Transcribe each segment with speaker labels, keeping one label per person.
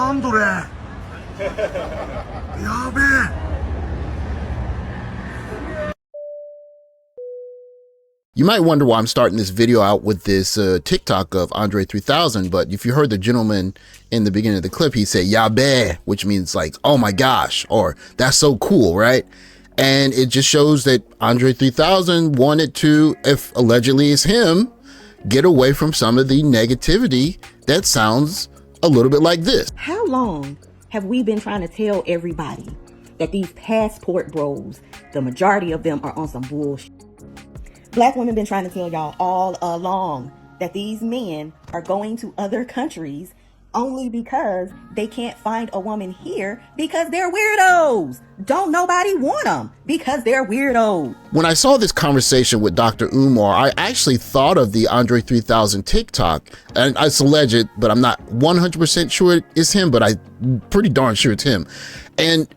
Speaker 1: 그만두래. 야배.
Speaker 2: You might wonder why I'm starting this video out with this TikTok of Andre 3000, but if you heard the gentleman in the beginning of the clip, he said yabe, which means like, oh my gosh, or that's so cool, right? And it just shows that Andre 3000 wanted to, if allegedly it's him, get away from some of the negativity that sounds a little bit like this.
Speaker 3: How long have we been trying to tell everybody that these passport bros, the majority of them are on some bullshit? Black women been trying to tell y'all all along that these men are going to other countries only because they can't find a woman here because they're weirdos. Don't nobody want them because they're weirdos.
Speaker 2: When I saw this conversation with Dr. Umar, I actually thought of the Andre 3000 TikTok, and it's alleged, but I'm not 100% sure it's him, but I'm pretty darn sure it's him. And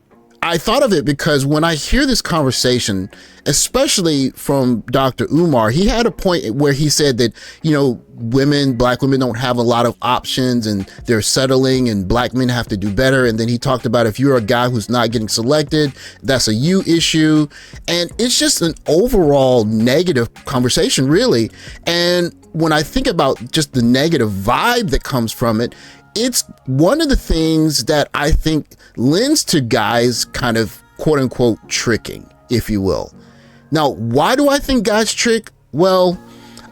Speaker 2: I thought of it because when I hear this conversation, especially from Dr. Umar, he had a point where he said that, you know, black women don't have a lot of options and they're settling and black men have to do better. And then he talked about if you're a guy who's not getting selected, that's a you issue. And it's just an overall negative conversation, really. And when I think about just the negative vibe that comes from it, it's one of the things that I think lends to guys kind of quote unquote tricking, if you will. Now, why do I think guys trick? Well,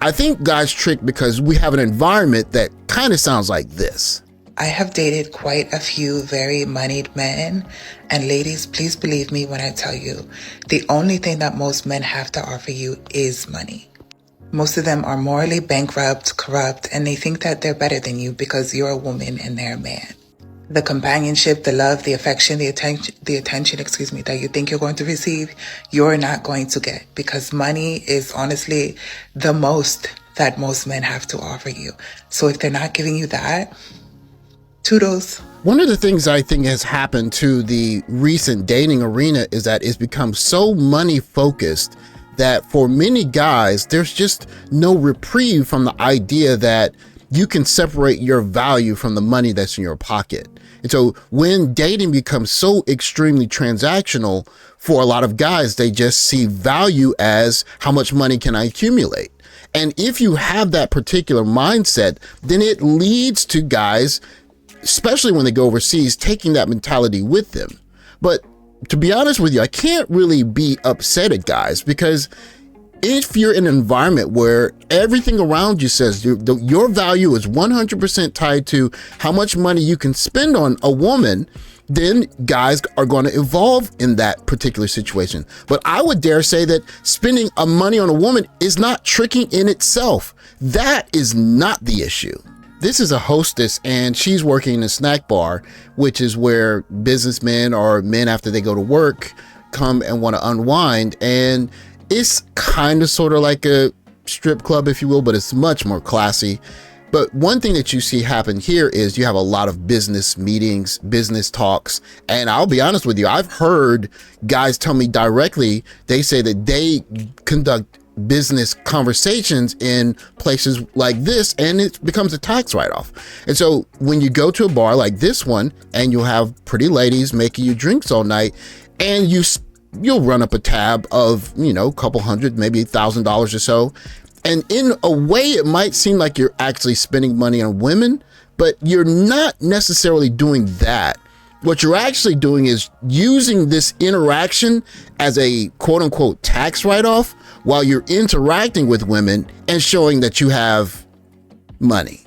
Speaker 2: I think guys trick because we have an environment that kind of sounds like this.
Speaker 4: I have dated quite a few very moneyed men, and ladies, please believe me when I tell you, the only thing that most men have to offer you is money. Most of them are morally bankrupt, corrupt, and they think that they're better than you because you're a woman and they're a man. The companionship, the love, the affection, the attention, that you think you're going to receive, you're not going to get because money is honestly the most that most men have to offer you. So if they're not giving you that, toodles.
Speaker 2: One of the things I think has happened to the recent dating arena is that it's become so money focused that for many guys, there's just no reprieve from the idea that you can separate your value from the money that's in your pocket. And so when dating becomes so extremely transactional, for a lot of guys, they just see value as how much money can I accumulate? And if you have that particular mindset, then it leads to guys, especially when they go overseas, taking that mentality with them. But to be honest with you, I can't really be upset at guys because if you're in an environment where everything around you says your value is 100% tied to how much money you can spend on a woman, then guys are going to evolve in that particular situation. But I would dare say that spending money on a woman is not tricking in itself. That is not the issue. This is a hostess and she's working in a snack bar, which is where businessmen or men after they go to work come and want to unwind. And it's kind of sort of like a strip club, if you will, but it's much more classy. But one thing that you see happen here is you have a lot of business meetings, business talks. And I'll be honest with you, I've heard guys tell me directly, they say that they conduct business conversations in places like this and it becomes a tax write-off. And so when you go to a bar like this one and you'll have pretty ladies making you drinks all night and you'll run up a tab of, you know, a couple hundred, maybe $1,000 or so. And in a way, it might seem like you're actually spending money on women, but you're not necessarily doing that. What you're actually doing is using this interaction as a quote unquote tax write-off while you're interacting with women and showing that you have money.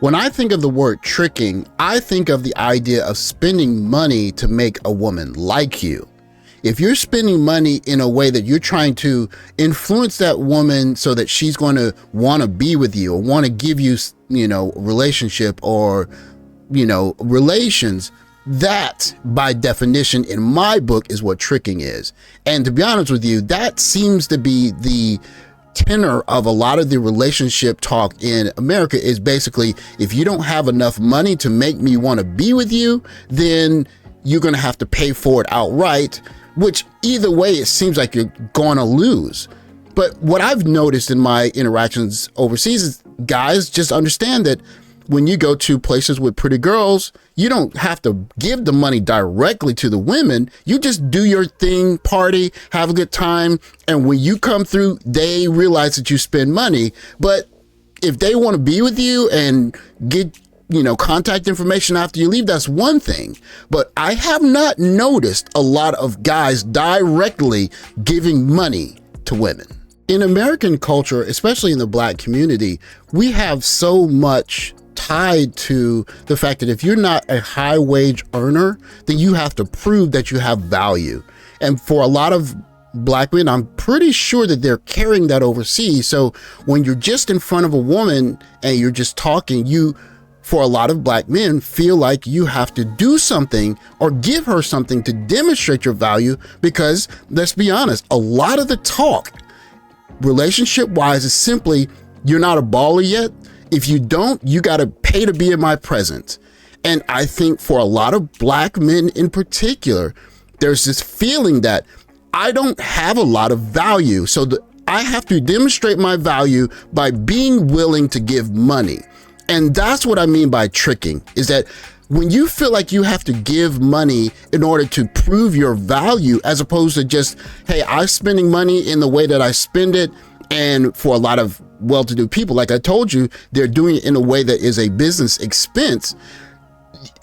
Speaker 2: When I think of the word tricking, I think of the idea of spending money to make a woman like you. If you're spending money in a way that you're trying to influence that woman so that she's going to want to be with you or want to give you, you know, relationship or, you know, relations, that by definition in my book is what tricking is. And to be honest with you, that seems to be the tenor of a lot of the relationship talk in America is basically, if you don't have enough money to make me want to be with you, then you're going to have to pay for it outright, which either way, it seems like you're going to lose. But what I've noticed in my interactions overseas is guys just understand that when you go to places with pretty girls, you don't have to give the money directly to the women. You just do your thing, party, have a good time. And when you come through, they realize that you spend money. But if they want to be with you and get, contact information after you leave, that's one thing. But I have not noticed a lot of guys directly giving money to women. In American culture, especially in the Black community, we have so much tied to the fact that if you're not a high wage earner, then you have to prove that you have value. And for a lot of Black men, I'm pretty sure that they're carrying that overseas. So when you're just in front of a woman and you're just talking, for a lot of Black men, feel like you have to do something or give her something to demonstrate your value, because let's be honest, a lot of the talk relationship wise is simply, you're not a baller yet. If you don't, you got to pay to be in my presence. And I think for a lot of Black men in particular, there's this feeling that I don't have a lot of value. So I have to demonstrate my value by being willing to give money. And that's what I mean by tricking, is that when you feel like you have to give money in order to prove your value, as opposed to just, hey, I'm spending money in the way that I spend it. And for a lot of well-to-do people, like I told you, they're doing it in a way that is a business expense.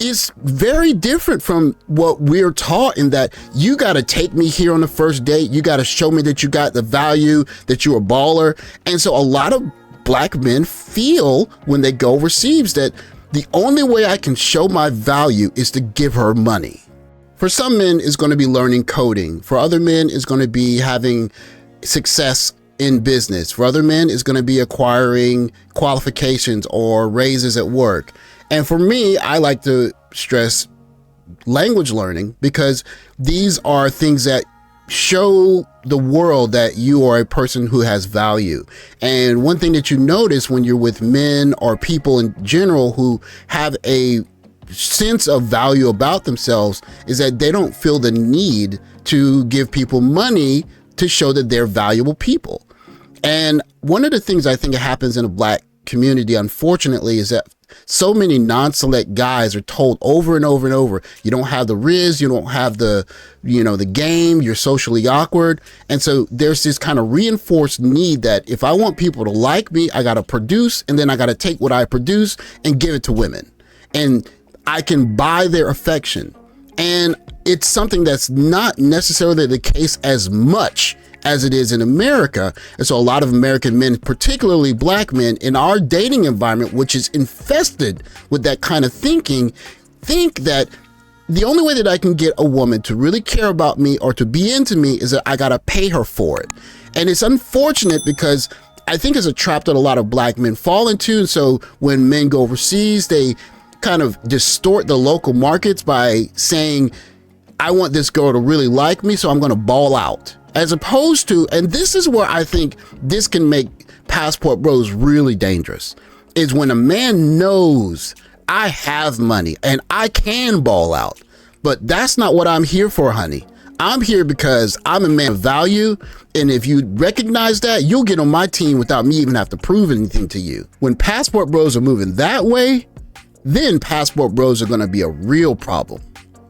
Speaker 2: It's very different from what we're taught, in that you got to take me here on the first date. You got to show me that you got the value, that you're a baller. And so a lot of Black men feel when they go overseas that the only way I can show my value is to give her money. For some men, it's going to be learning coding. For other men, it's going to be having success in business. For other men, it's going to be acquiring qualifications or raises at work. And for me, I like to stress language learning, because these are things that show the world that you are a person who has value. And one thing that you notice when you're with men or people in general who have a sense of value about themselves is that they don't feel the need to give people money to show that they're valuable people. And one of the things I think happens in a Black community, unfortunately, is that so many non-select guys are told over and over and over, you don't have the riz, you don't have the game, you're socially awkward. And so there's this kind of reinforced need that if I want people to like me, I got to produce, and then I got to take what I produce and give it to women. And I can buy their affection. And it's something that's not necessarily the case as much as it is in America. And so a lot of American men, particularly Black men in our dating environment, which is infested with that kind of thinking, think that the only way that I can get a woman to really care about me or to be into me is that I got to pay her for it. And it's unfortunate, because I think it's a trap that a lot of Black men fall into. And so when men go overseas, they kind of distort the local markets by saying, I want this girl to really like me, so I'm going to ball out. As opposed to, and this is where I think this can make Passport Bros really dangerous, is when a man knows I have money and I can ball out. But that's not what I'm here for, honey. I'm here because I'm a man of value. And if you recognize that, you'll get on my team without me even have to prove anything to you. When Passport Bros are moving that way, then Passport Bros are going to be a real problem.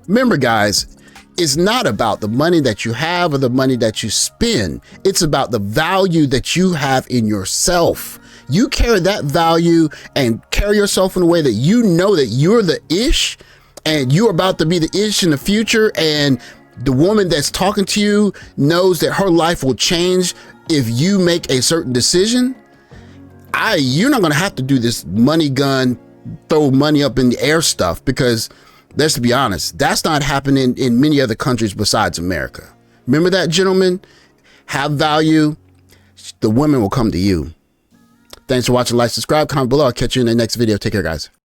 Speaker 2: Remember, guys, it's not about the money that you have or the money that you spend. It's about the value that you have in yourself. You carry that value and carry yourself in a way that you know that you're the ish, and you're about to be the ish in the future. And the woman that's talking to you knows that her life will change if you make a certain decision. You're not going to have to do this money gun, throw money up in the air stuff, because let's be honest, that's not happening in many other countries besides America. Remember that, gentlemen? Have value. The women will come to you. Thanks for watching. Like, subscribe, comment below. I'll catch you in the next video. Take care, guys.